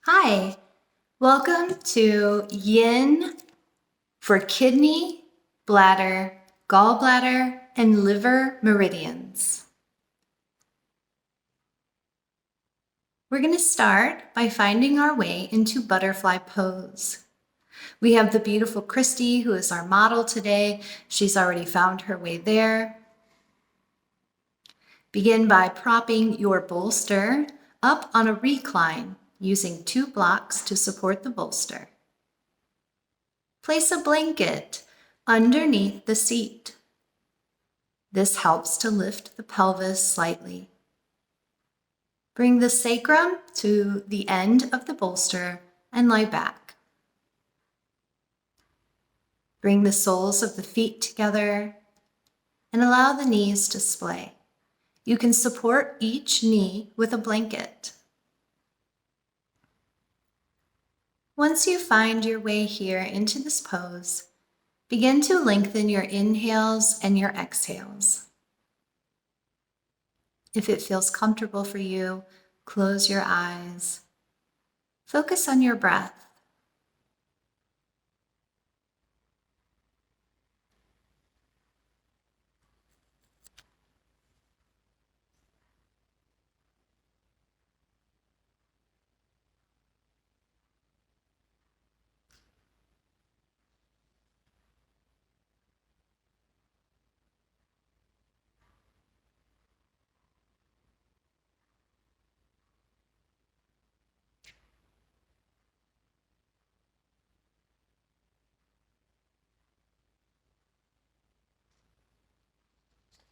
Hi, welcome to YIN for kidney, bladder, gallbladder, and liver meridians. We're going to start by finding our way into butterfly pose. We have the beautiful Kristi, who is our model today. She's already found her way there. Begin by propping your bolster up on a recline using 2 blocks to support the bolster. Place a blanket underneath the seat. This helps to lift the pelvis slightly. Bring the sacrum to the end of the bolster and lie back. Bring the soles of the feet together and allow the knees to splay. You can support each knee with a blanket. Once you find your way here into this pose, begin to lengthen your inhales and your exhales. If it feels comfortable for you, close your eyes. Focus on your breath.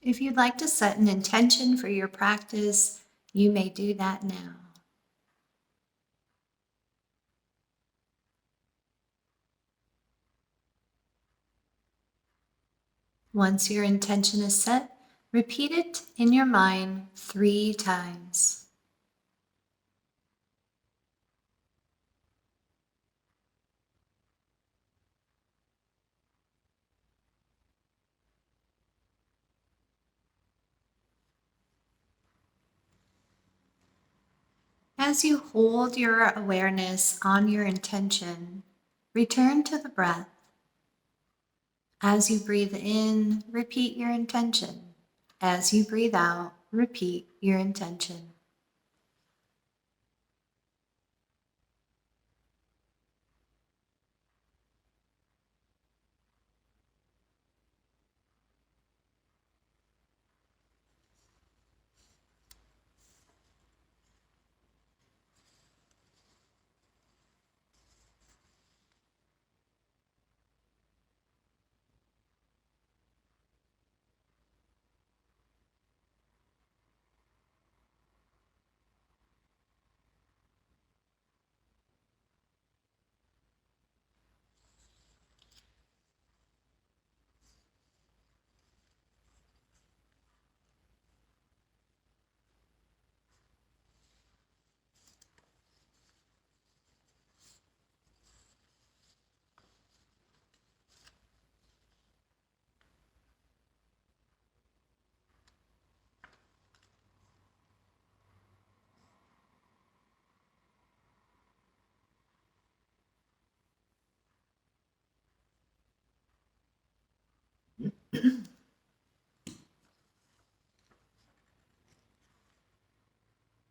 If you'd like to set an intention for your practice, you may do that now. Once your intention is set, repeat it in your mind 3 times. As you hold your awareness on your intention, return to the breath. As you breathe in, repeat your intention. As you breathe out, repeat your intention.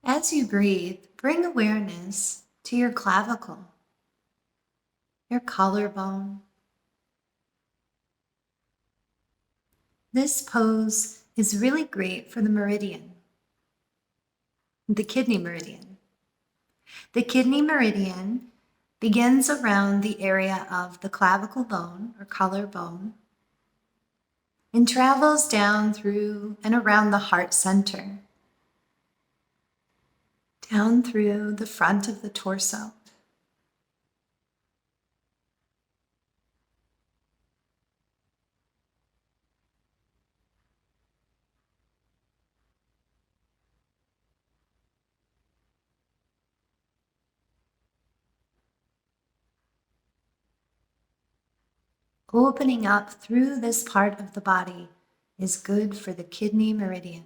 As you breathe, bring awareness to your clavicle, your collarbone. This pose is really great for the meridian, the kidney meridian. The kidney meridian begins around the area of the clavicle bone or collarbone and travels down through and around the heart center, down through the front of the torso. Opening up through this part of the body is good for the kidney meridian.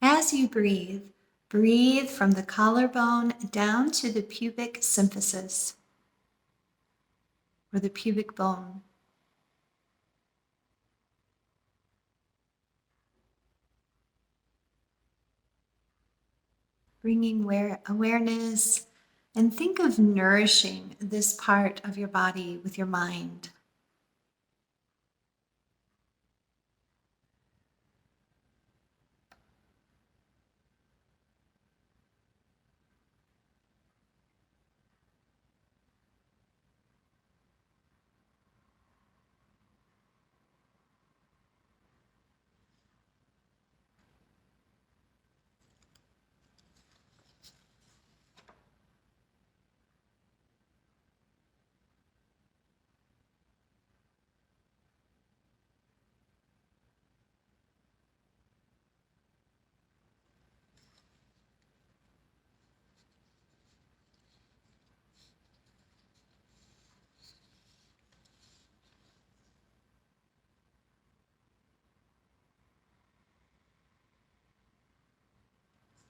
As you breathe, breathe from the collarbone down to the pubic symphysis, or the pubic bone. Bringing awareness, and think of nourishing this part of your body with your mind.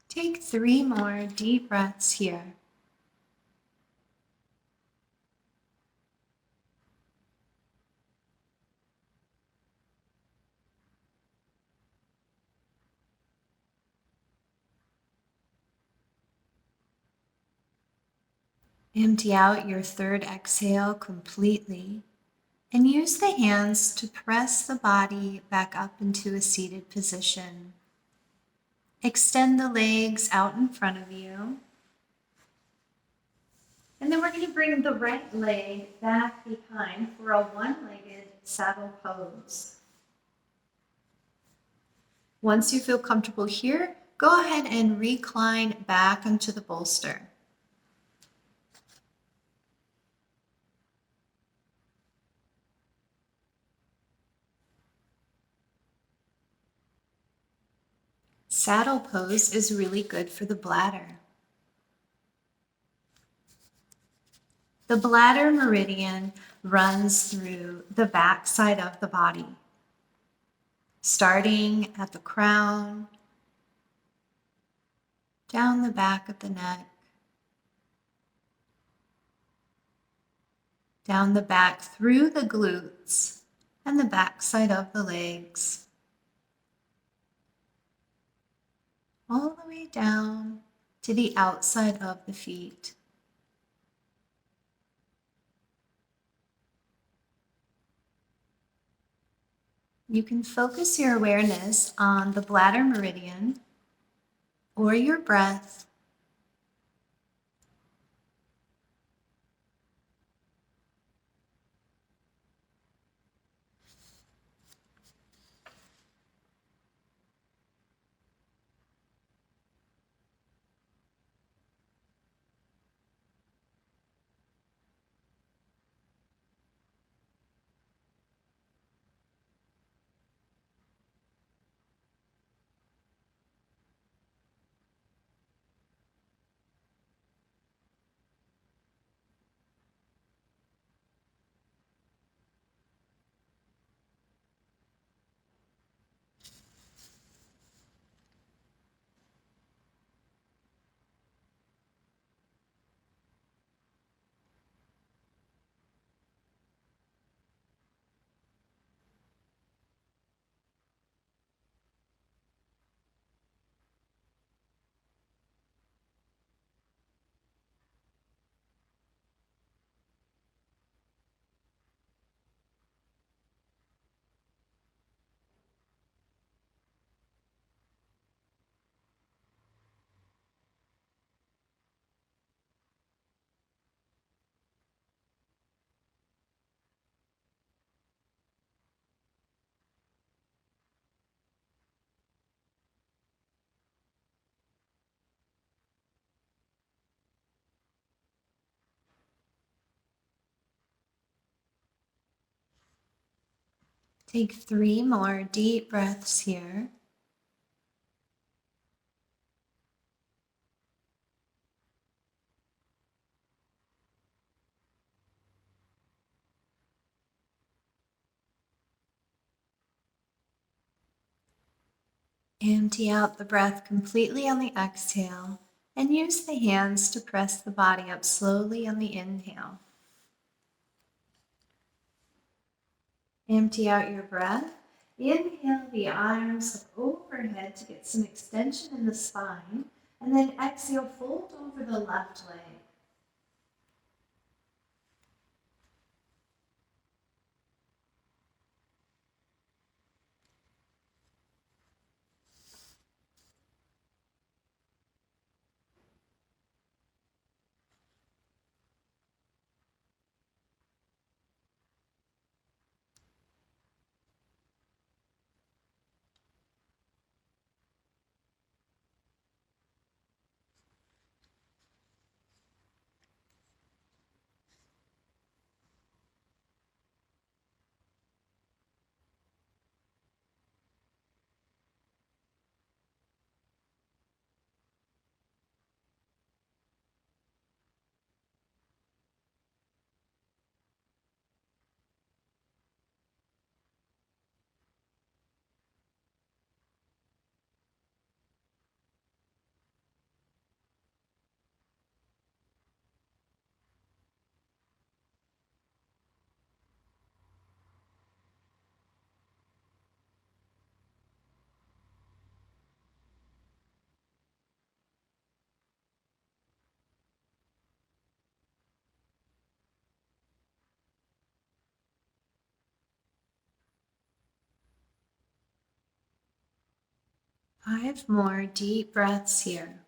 Take 3 more deep breaths here. Empty out your third exhale completely, and use the hands to press the body back up into a seated position. Extend the legs out in front of you. And then we're going to bring the right leg back behind for a one-legged saddle pose. Once you feel comfortable here, go ahead and recline back onto the bolster. Saddle pose is really good for the bladder. The bladder meridian runs through the back side of the body, starting at the crown, down the back of the neck, down the back through the glutes and the back side of the legs, all the way down to the outside of the feet. You can focus your awareness on the bladder meridian or your breath. Take 3 more deep breaths here. Empty out the breath completely on the exhale and use the hands to press the body up slowly on the inhale. Empty out your breath. Inhale the arms up overhead to get some extension in the spine, and then exhale, fold over the left leg. 5 more deep breaths here.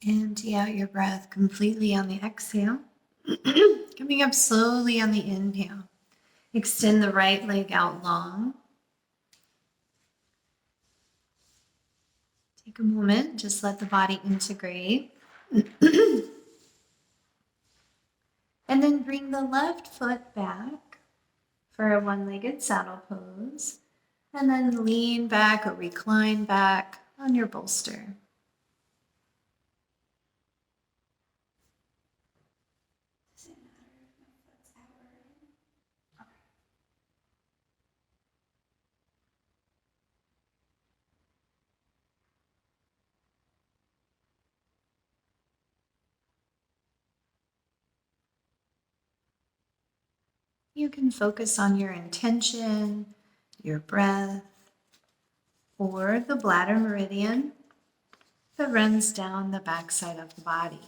Empty out your breath completely on the exhale. Coming up slowly on the inhale. Extend the right leg out long. Take a moment, just let the body integrate. And then bring the left foot back for a one-legged saddle pose. And then lean back or recline back on your bolster. You can focus on your intention, your breath, or the bladder meridian that runs down the backside of the body.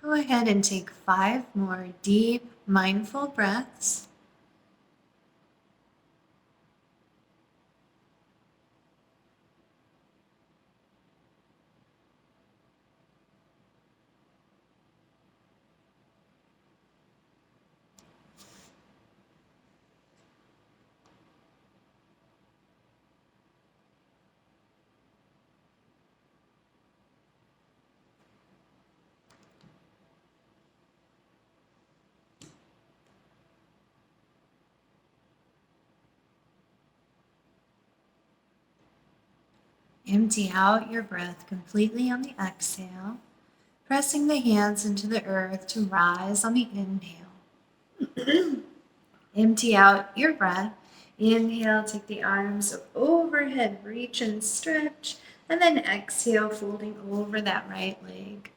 Go ahead and take 5 more deep, mindful breaths. Empty out your breath completely on the exhale, pressing the hands into the earth to rise on the inhale. Empty out your breath. Inhale, take the arms overhead, reach and stretch, and then exhale, folding over that right leg.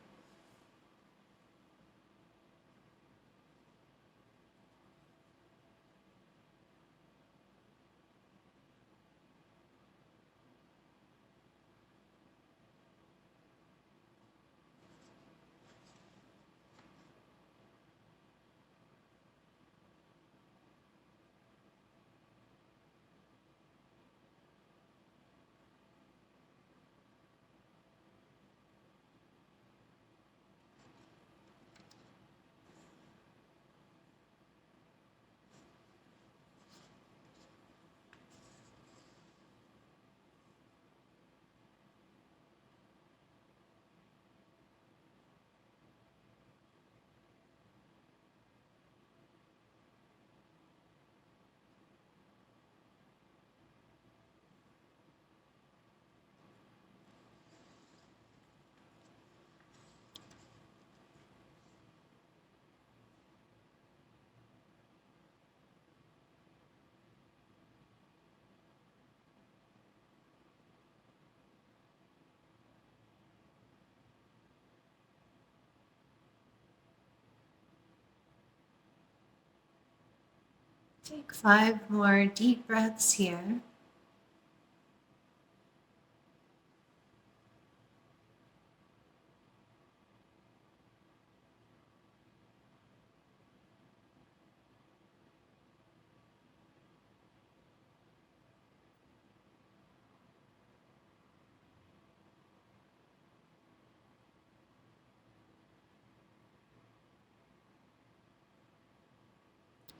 Take 5 more deep breaths here.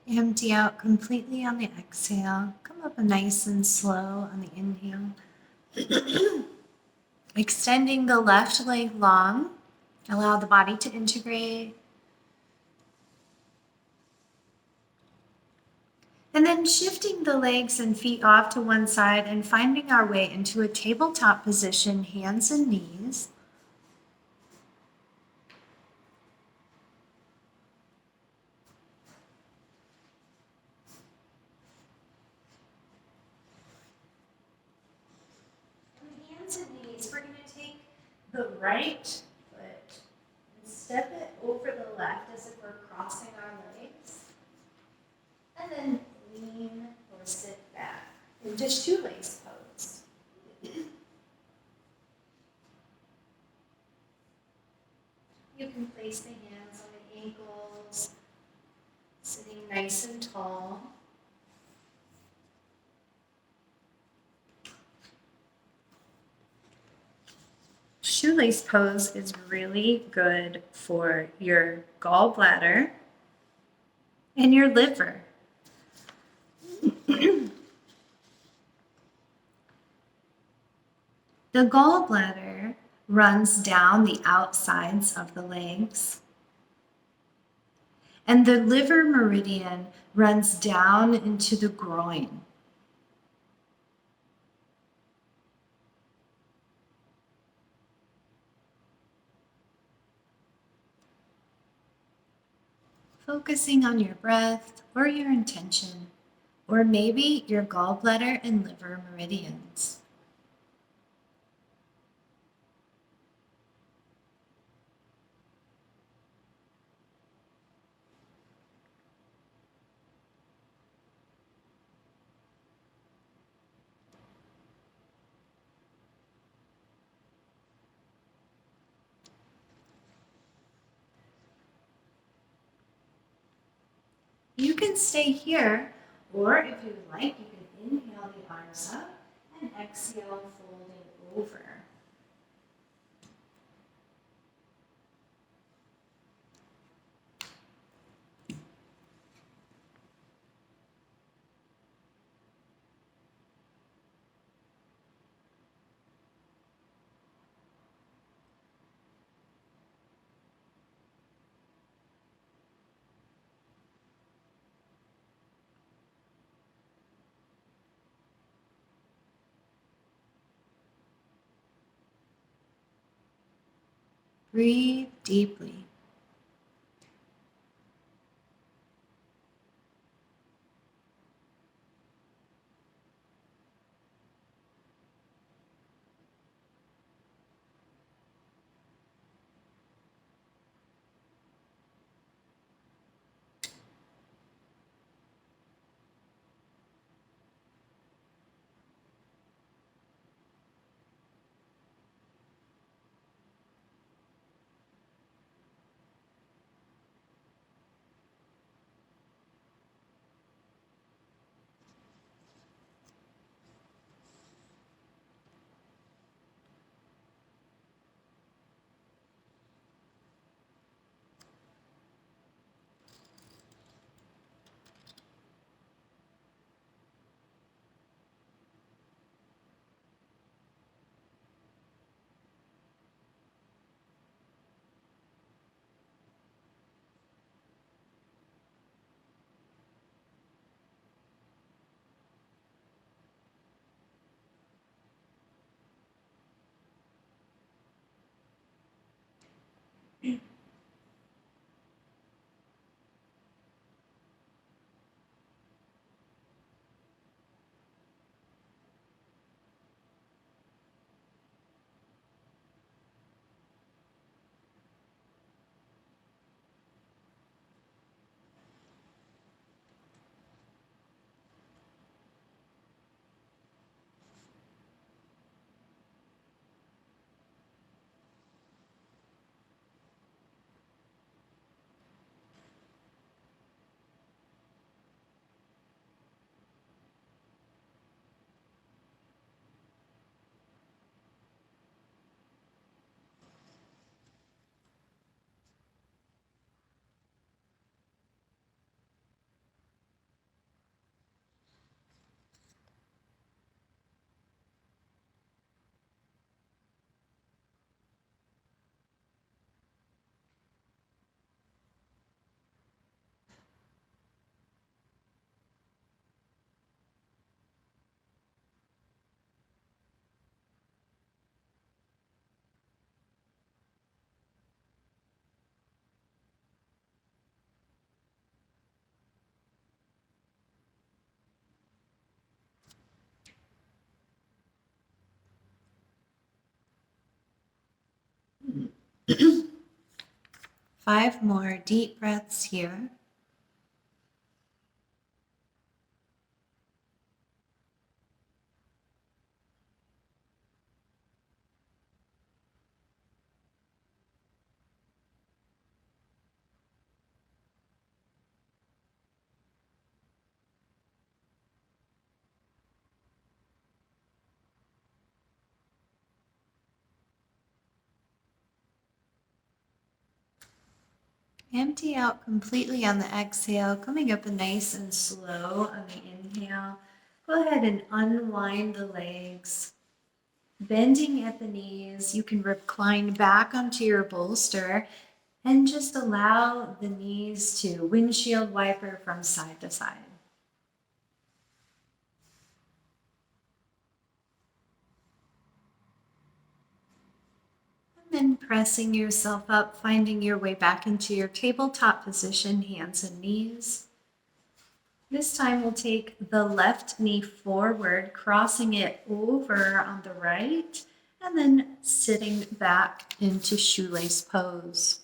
Empty out completely on the exhale. Come up nice and slow on the inhale. Extending the left leg long. Allow the body to integrate. And then shifting the legs and feet off to one side and finding our way into a tabletop position, hands and knees. Hands and knees, we're going to take the right foot and step it over the left as if we're crossing our legs. And then lean or sit back into shoelace pose. You can place the hands on the ankles, sitting nice and tall. Shoelace pose is really good for your gallbladder and your liver. The gallbladder runs down the outsides of the legs, and the liver meridian runs down into the groin. Focusing on your breath or your intention, or maybe your gallbladder and liver meridians. You can stay here, or if you like, you can inhale the arms up and exhale, folding over. Breathe deeply. Five more deep breaths here. Empty out completely on the exhale, coming up nice and slow on the inhale. Go ahead and unwind the legs. Bending at the knees, you can recline back onto your bolster and just allow the knees to windshield wiper from side to side. And then pressing yourself up, finding your way back into your tabletop position, hands and knees. This time we'll take the left knee forward, crossing it over on the right, and then sitting back into shoelace pose.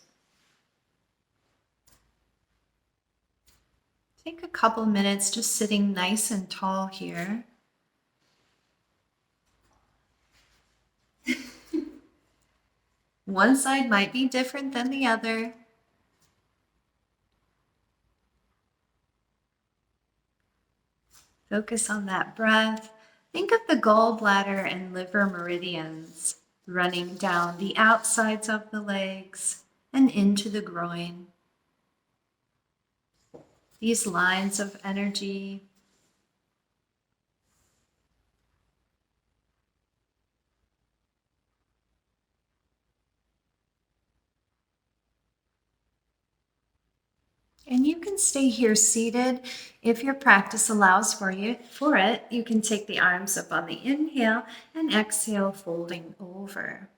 Take a couple minutes just sitting nice and tall here. One side might be different than the other. Focus on that breath. Think of the gallbladder and liver meridians running down the outsides of the legs and into the groin. These lines of energy. And you can stay here seated if your practice allows for it. You can take the arms up on the inhale and exhale, folding over.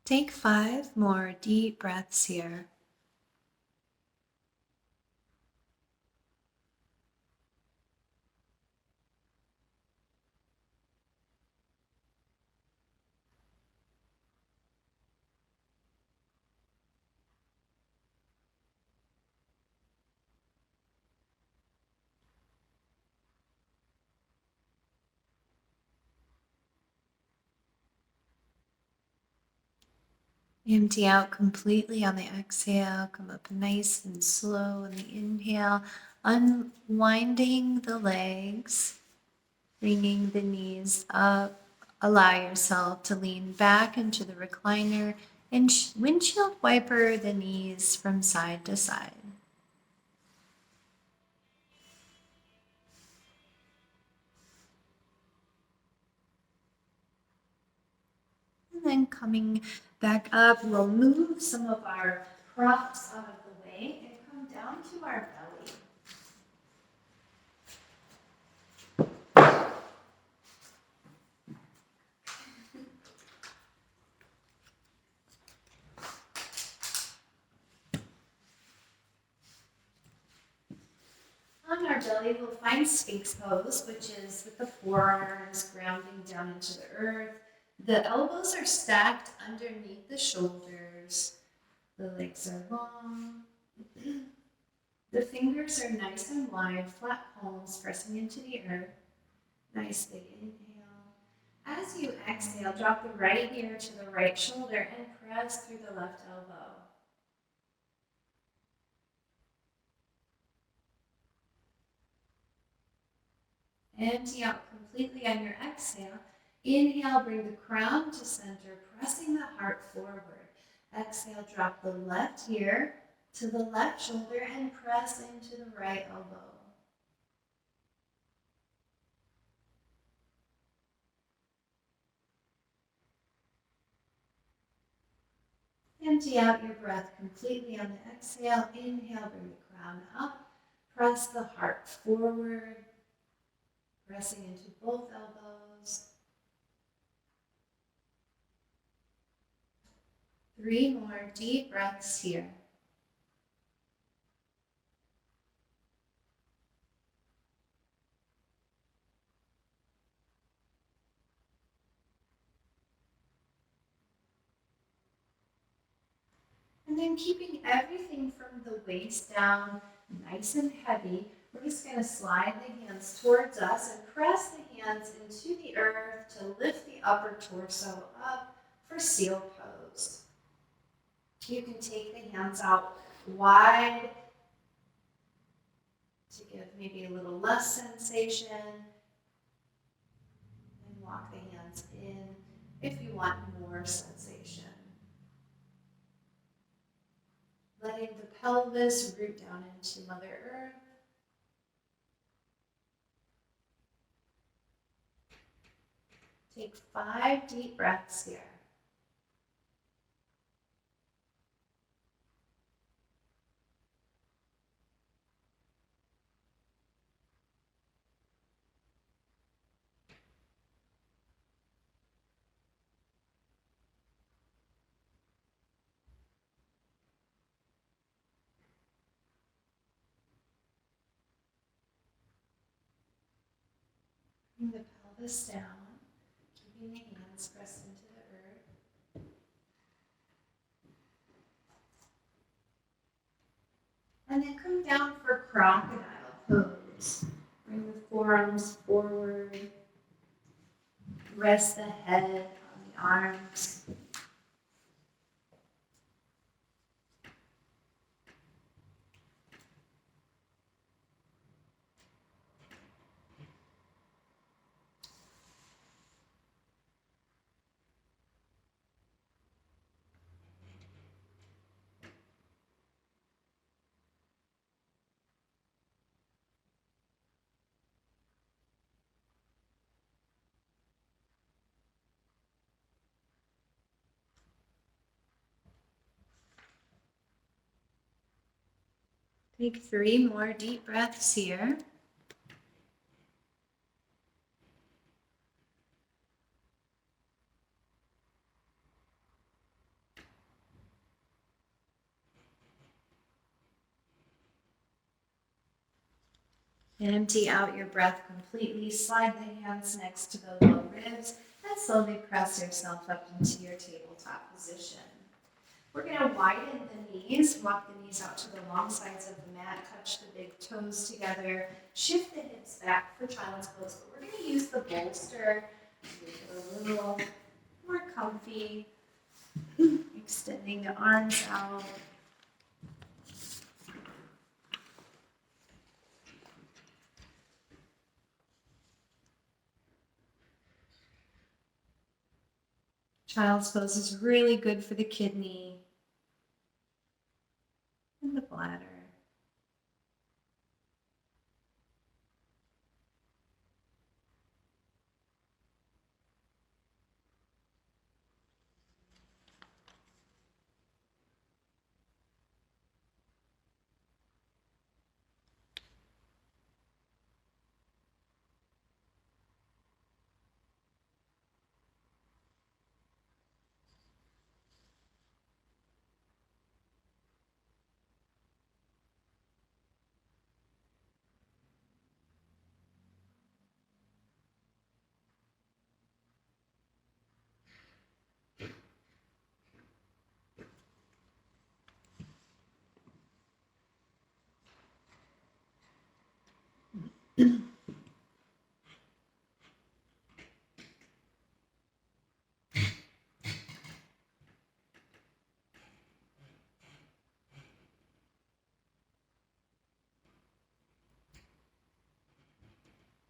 Take 5 more deep breaths here. Empty out completely on the exhale. Come up nice and slow on the inhale. Unwinding the legs, bringing the knees up. Allow yourself to lean back into the recliner and windshield wiper the knees from side to side. And then coming back up, we'll move some of our props out of the way and come down to our belly. On our belly, we'll find Sphinx pose, which is with the forearms grounding down into the earth. The elbows are stacked underneath the shoulders. The legs are long. The fingers are nice and wide, flat palms pressing into the earth. Nice big inhale. As you exhale, drop the right ear to the right shoulder and press through the left elbow. Empty out completely on your exhale. Inhale, bring the crown to center, pressing the heart forward. Exhale, drop the left ear to the left shoulder and press into the right elbow. Empty out your breath completely on the exhale. Inhale, bring the crown up. Press the heart forward, pressing into both elbows. 3 more deep breaths here. And then keeping everything from the waist down nice and heavy, we're just going to slide the hands towards us and press the hands into the earth to lift the upper torso up for seal pose. You can take the hands out wide to give maybe a little less sensation, and walk the hands in if you want more sensation. Letting the pelvis root down into Mother Earth. Take 5 deep breaths here. Bring the pelvis down, keeping the hands pressed into the earth. And then come down for crocodile pose. Bring the forearms forward. Rest the head on the arms. Take 3 more deep breaths here. Empty out your breath completely. Slide the hands next to the low ribs and slowly press yourself up into your tabletop position. We're going to widen the knees, walk the knees out to the long sides of the mat, touch the big toes together, shift the hips back for child's pose, but we're going to use the bolster to make it a little more comfy, extending the arms out. Child's pose is really good for the kidney and the bladder.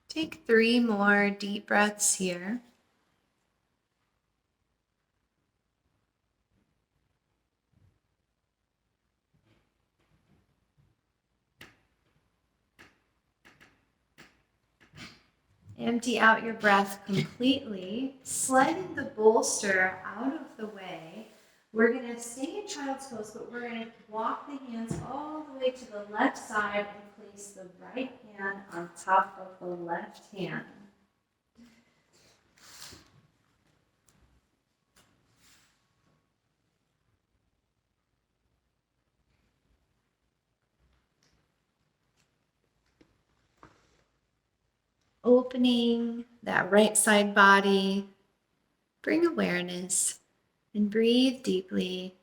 Take 3 more deep breaths here. Empty out your breath completely, sliding the bolster out of the way. We're going to stay in child's pose, but we're going to walk the hands all the way to the left side and place the right hand on top of the left hand. Opening that right side body, bring awareness and breathe deeply.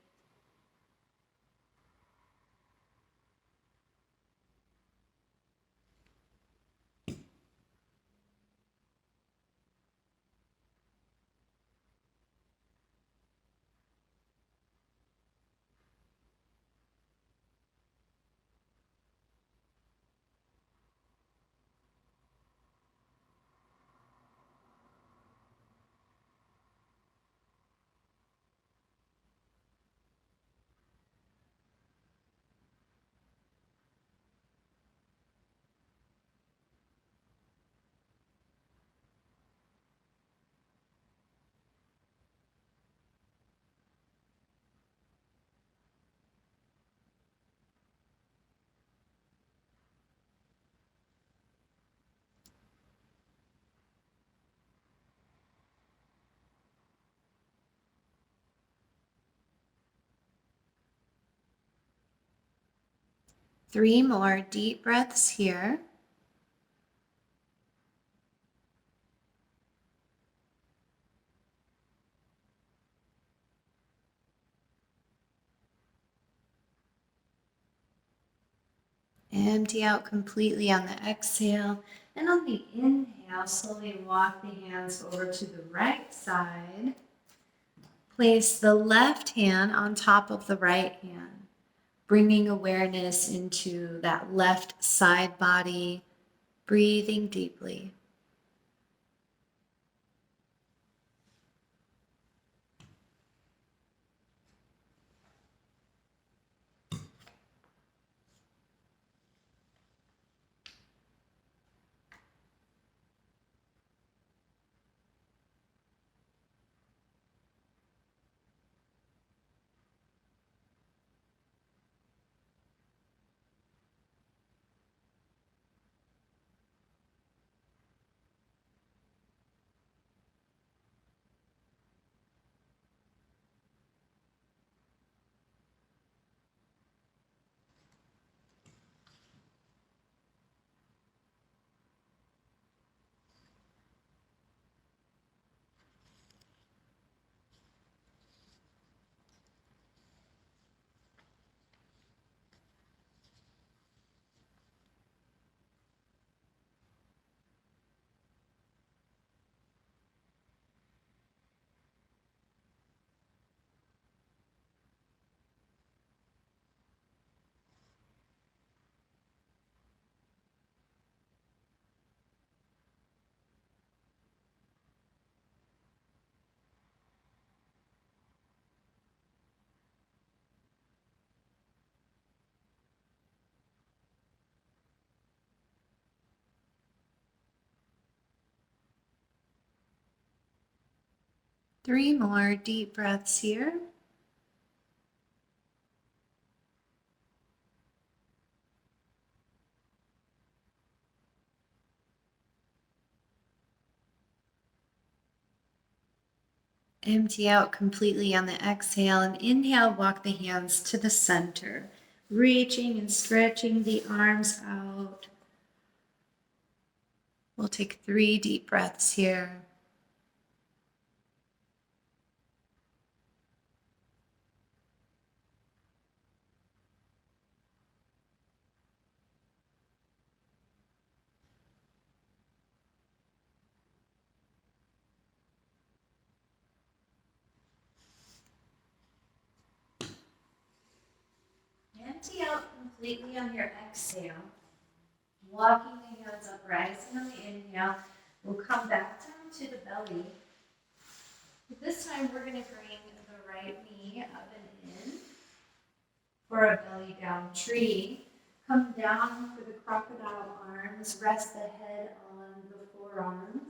3 more deep breaths here. Empty out completely on the exhale. And on the inhale, slowly walk the hands over to the right side. Place the left hand on top of the right hand, bringing awareness into that left side body, breathing deeply. Three more deep breaths here. Empty out completely on the exhale, and inhale, walk the hands to the center, reaching and stretching the arms out. We'll take 3 deep breaths here. Empty out completely on your exhale. Walking the hands up, rising on the inhale. We'll come back down to the belly. This time we're going to bring the right knee up and in for a belly down tree. Come down for the crocodile arms. Rest the head on the forearms.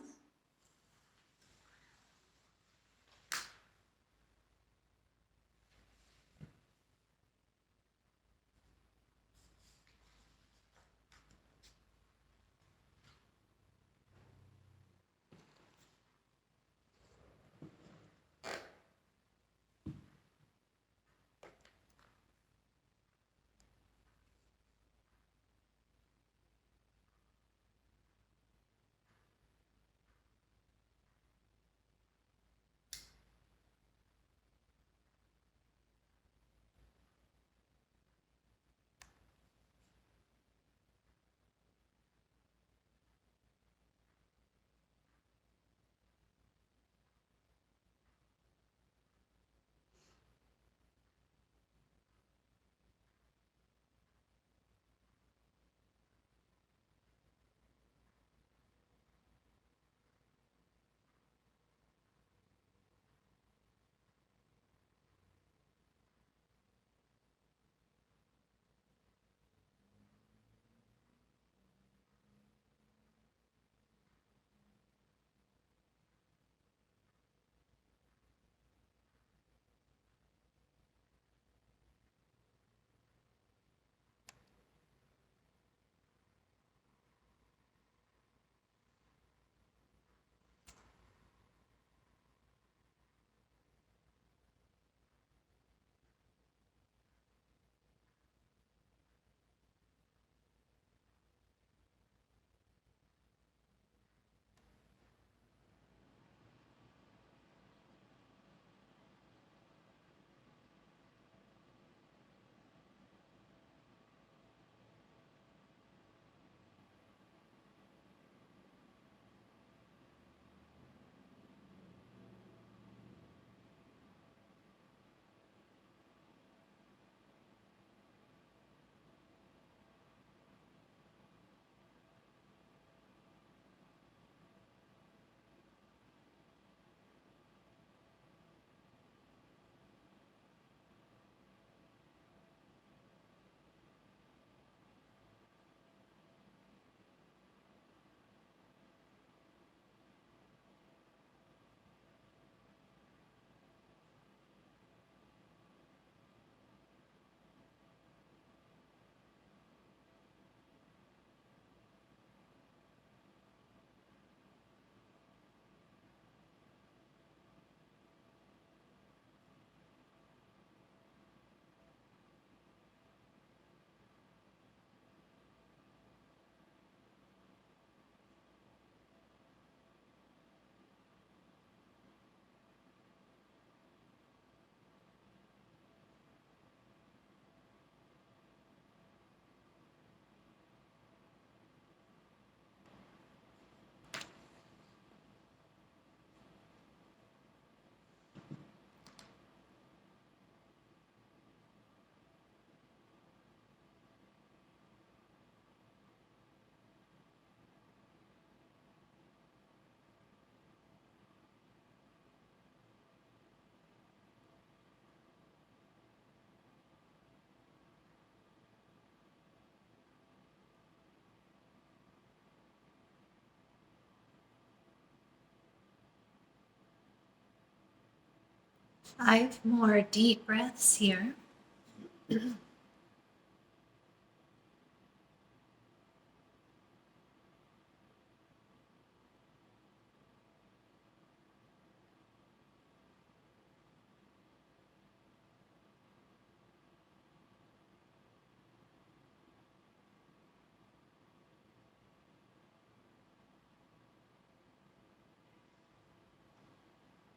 5 more deep breaths here.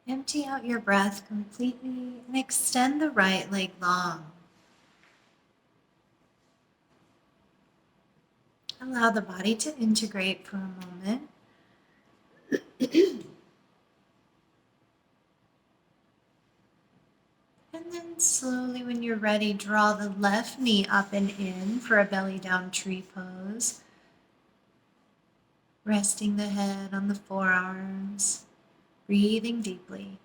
Empty out your breath completely and extend the right leg long. Allow the body to integrate for a moment. And then slowly, when you're ready, draw the left knee up and in for a belly down tree pose. Resting the head on the forearms, breathing deeply.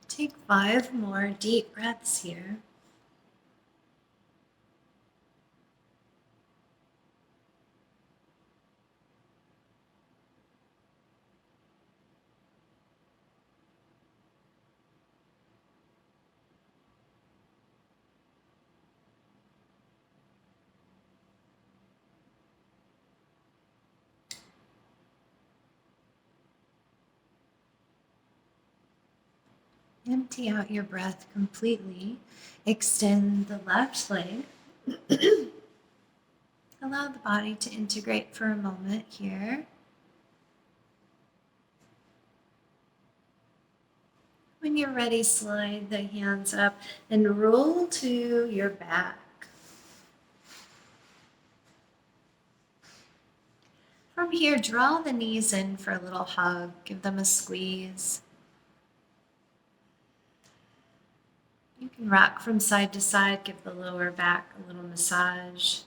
Take 5 more deep breaths here. Empty out your breath completely. Extend the left leg. Allow the body to integrate for a moment here. When you're ready, slide the hands up and roll to your back. From here, draw the knees in for a little hug. Give them a squeeze. You can rock from side to side, give the lower back a little massage.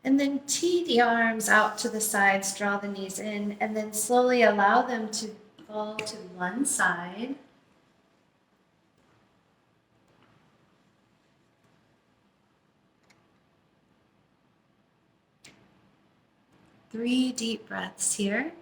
And then tee the arms out to the sides, draw the knees in, and then slowly allow them to fall to one side. Three deep breaths here.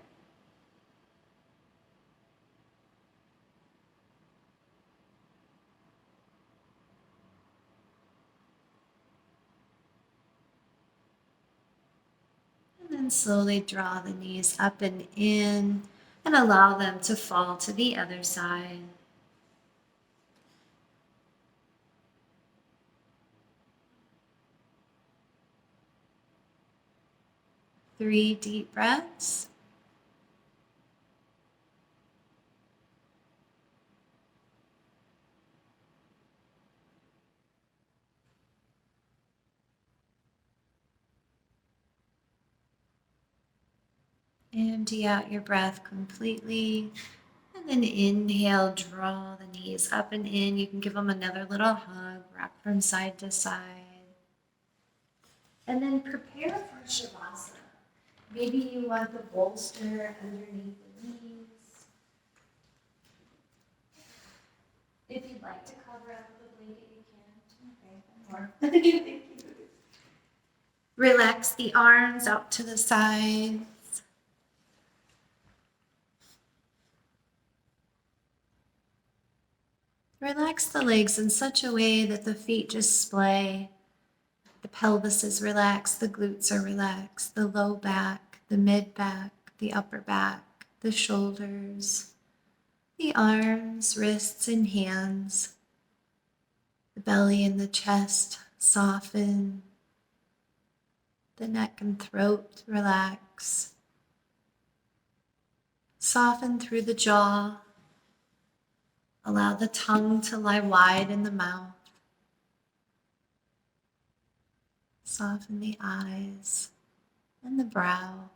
And then slowly draw the knees up and in and allow them to fall to the other side. Three deep breaths. Empty out your breath completely. And then inhale, draw the knees up and in. You can give them another little hug, rock from side to side. And then prepare for Shavasana. Maybe you want the bolster underneath the knees. If you'd like to cover up with a blanket, you can. Okay, Relax the arms out to the sides. Relax the legs in such a way that the feet just splay. The pelvis is relaxed, the glutes are relaxed, the low back, the mid back, the upper back, the shoulders, the arms, wrists, and hands. The belly and the chest soften. The neck and throat relax. Soften through the jaw. Allow the tongue to lie wide in the mouth. Soften the eyes and the brow.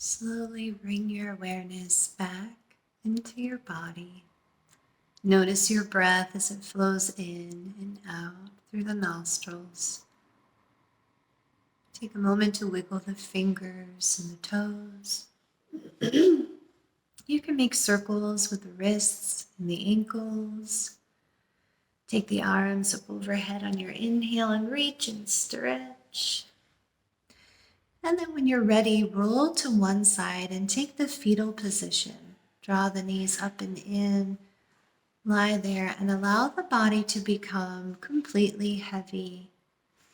Slowly bring your awareness back into your body. Notice your breath as it flows in and out through the nostrils. Take a moment to wiggle the fingers and the toes. You can make circles with the wrists and the ankles. Take the arms up overhead on your inhale and reach and stretch. And then when you're ready, roll to one side and take the fetal position. Draw the knees up and in. Lie there and allow the body to become completely heavy.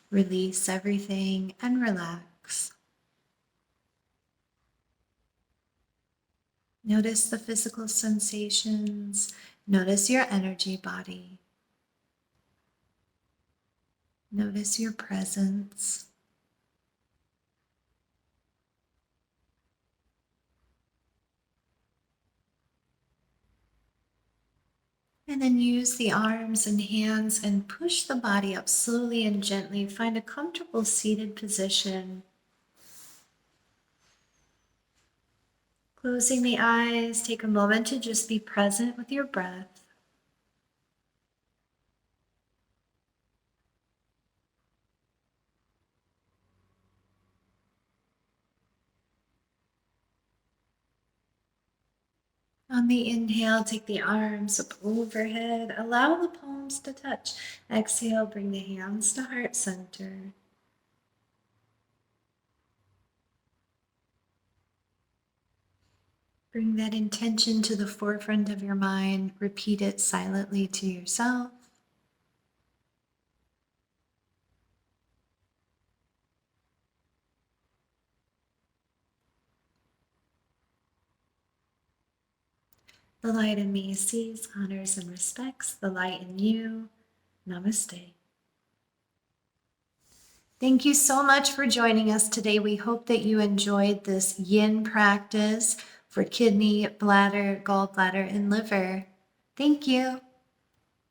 Release everything and relax. Notice the physical sensations. Notice your energy body. Notice your presence. And then use the arms and hands and push the body up slowly and gently. Find a comfortable seated position. Closing the eyes, take a moment to just be present with your breath. On the inhale, take the arms up overhead. Allow the palms to touch. Exhale, bring the hands to heart center. Bring that intention to the forefront of your mind. Repeat it silently to yourself. The light in me sees, honors, and respects the light in you. Namaste. Thank you so much for joining us today. We hope that you enjoyed this yin practice for kidney, bladder, gallbladder, and liver. Thank you.